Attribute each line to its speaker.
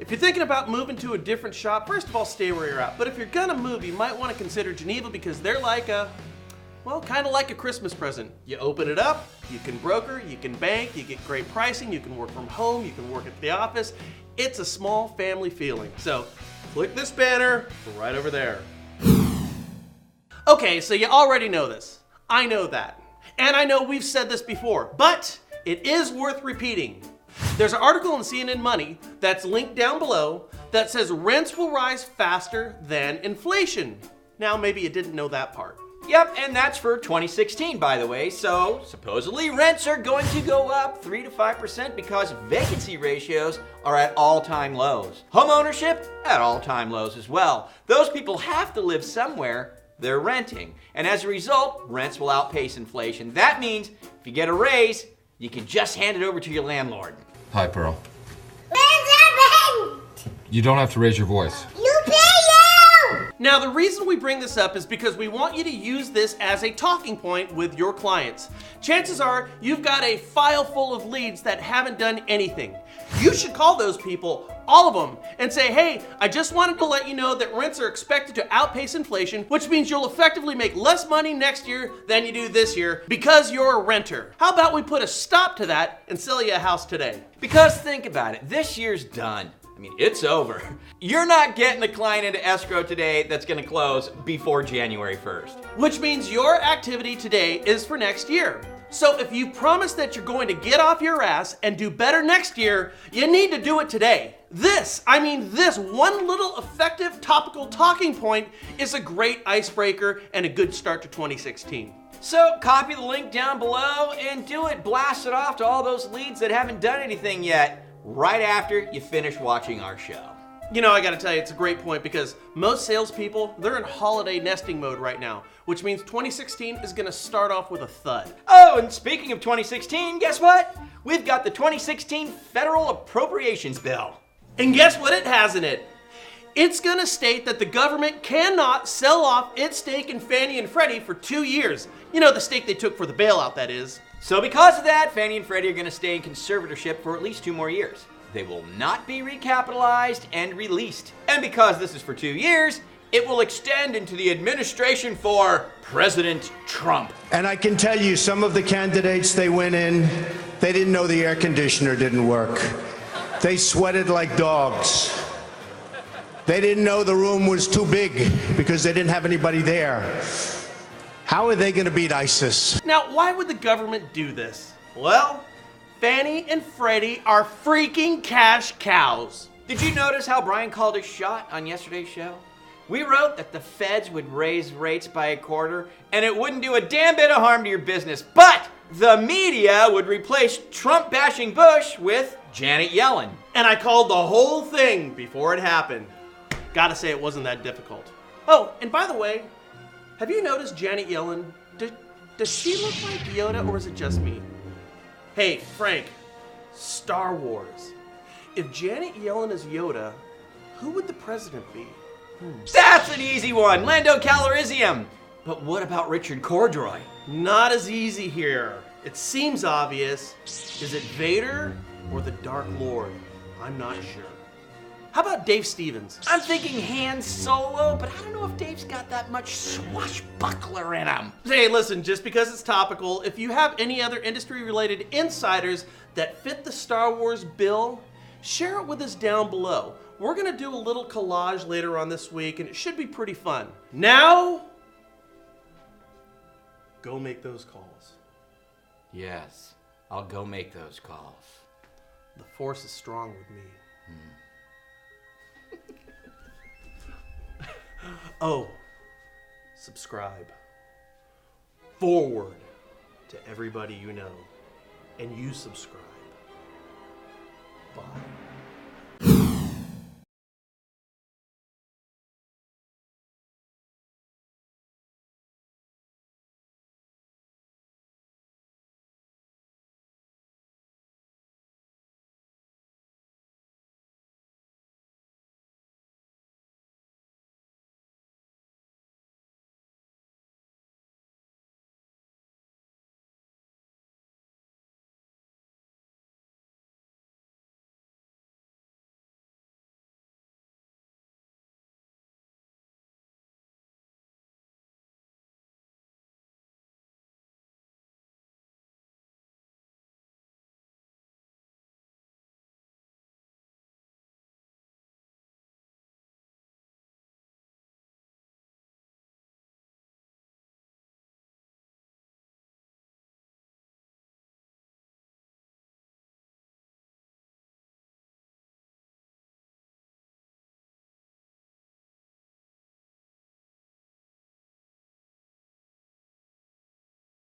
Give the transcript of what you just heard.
Speaker 1: If you're thinking about moving to a different shop, first of all, stay where you're at. But if you're gonna move, you might want to consider Geneva because they're like kind of like a Christmas present. You open it up, you can broker, you can bank, you get great pricing, you can work from home, you can work at the office. It's a small family feeling. So click this banner right over there. Okay, so you already know this. I know that. And I know we've said this before, but it is worth repeating. There's an article in CNN Money that's linked down below that says rents will rise faster than inflation. Now, maybe you didn't know that part.
Speaker 2: Yep, and that's for 2016, by the way. So supposedly rents are going to go up 3 to 5% because vacancy ratios are at all-time lows. Home ownership at all-time lows as well. Those people have to live somewhere. They're renting. And as a result, rents will outpace inflation. That means if you get a raise, you can just hand it over to your landlord.
Speaker 3: Hi, Pearl.
Speaker 4: Where's the
Speaker 3: You don't have to raise your voice.
Speaker 4: You pay you!
Speaker 1: Now, the reason we bring this up is because we want you to use this as a talking point with your clients. Chances are you've got a file full of leads that haven't done anything. You should call those people, all of them, and say, hey, I just wanted to let you know that rents are expected to outpace inflation, which means you'll effectively make less money next year than you do this year because you're a renter. How about we put a stop to that and sell you a house today?
Speaker 2: Because think about it, this year's done. I mean, it's over. You're not getting a client into escrow today that's gonna close before January 1st.
Speaker 1: Which means your activity today is for next year. So if you promise that you're going to get off your ass and do better next year, you need to do it today. This one little effective topical talking point is a great icebreaker and a good start to 2016.
Speaker 2: So copy the link down below and do it. Blast it off to all those leads that haven't done anything yet right after you finish watching our show.
Speaker 1: You know, I gotta tell you, it's a great point because most salespeople, they're in holiday nesting mode right now, which means 2016 is gonna start off with a thud.
Speaker 2: Oh, and speaking of 2016, guess what? We've got the 2016 Federal Appropriations Bill.
Speaker 1: And guess what it has in it? It's gonna state that the government cannot sell off its stake in Fannie and Freddie for 2 years. You know, the stake they took for the bailout, that is.
Speaker 2: So because of that, Fannie and Freddie are gonna stay in conservatorship for at least 2 more years. They will not be recapitalized and released. And because this is for 2 years, it will extend into the administration for President Trump.
Speaker 5: And I can tell you, some of the candidates they went in, they didn't know the air conditioner didn't work. They sweated like dogs. They didn't know the room was too big because they didn't have anybody there. How are they going to beat ISIS?
Speaker 1: Now, why would the government do this? Well, Fannie and Freddie are freaking cash cows.
Speaker 2: Did you notice how Brian called his shot on yesterday's show? We wrote that the feds would raise rates by a quarter and it wouldn't do a damn bit of harm to your business, but the media would replace Trump-bashing Bush with Janet Yellen.
Speaker 1: And I called the whole thing before it happened. Gotta say, it wasn't that difficult. Oh, and by the way, have you noticed Janet Yellen? Does she look like Yoda or is it just me? Hey, Frank, Star Wars. If Janet Yellen is Yoda, who would the president be?
Speaker 2: That's an easy one, Lando Calrissian. But what about Richard Cordroy?
Speaker 1: Not as easy here. It seems obvious. Is it Vader or the Dark Lord? I'm not sure. How about Dave Stevens?
Speaker 2: I'm thinking Han Solo, but I don't know if Dave's got that much swashbuckler in him.
Speaker 1: Hey, listen, just because it's topical, if you have any other industry-related insiders that fit the Star Wars bill, share it with us down below. We're gonna do a little collage later on this week, and it should be pretty fun. Now, go make those calls.
Speaker 2: Yes, I'll go make those calls.
Speaker 1: The Force is strong with me. Oh, subscribe. Forward to everybody you know, and you subscribe.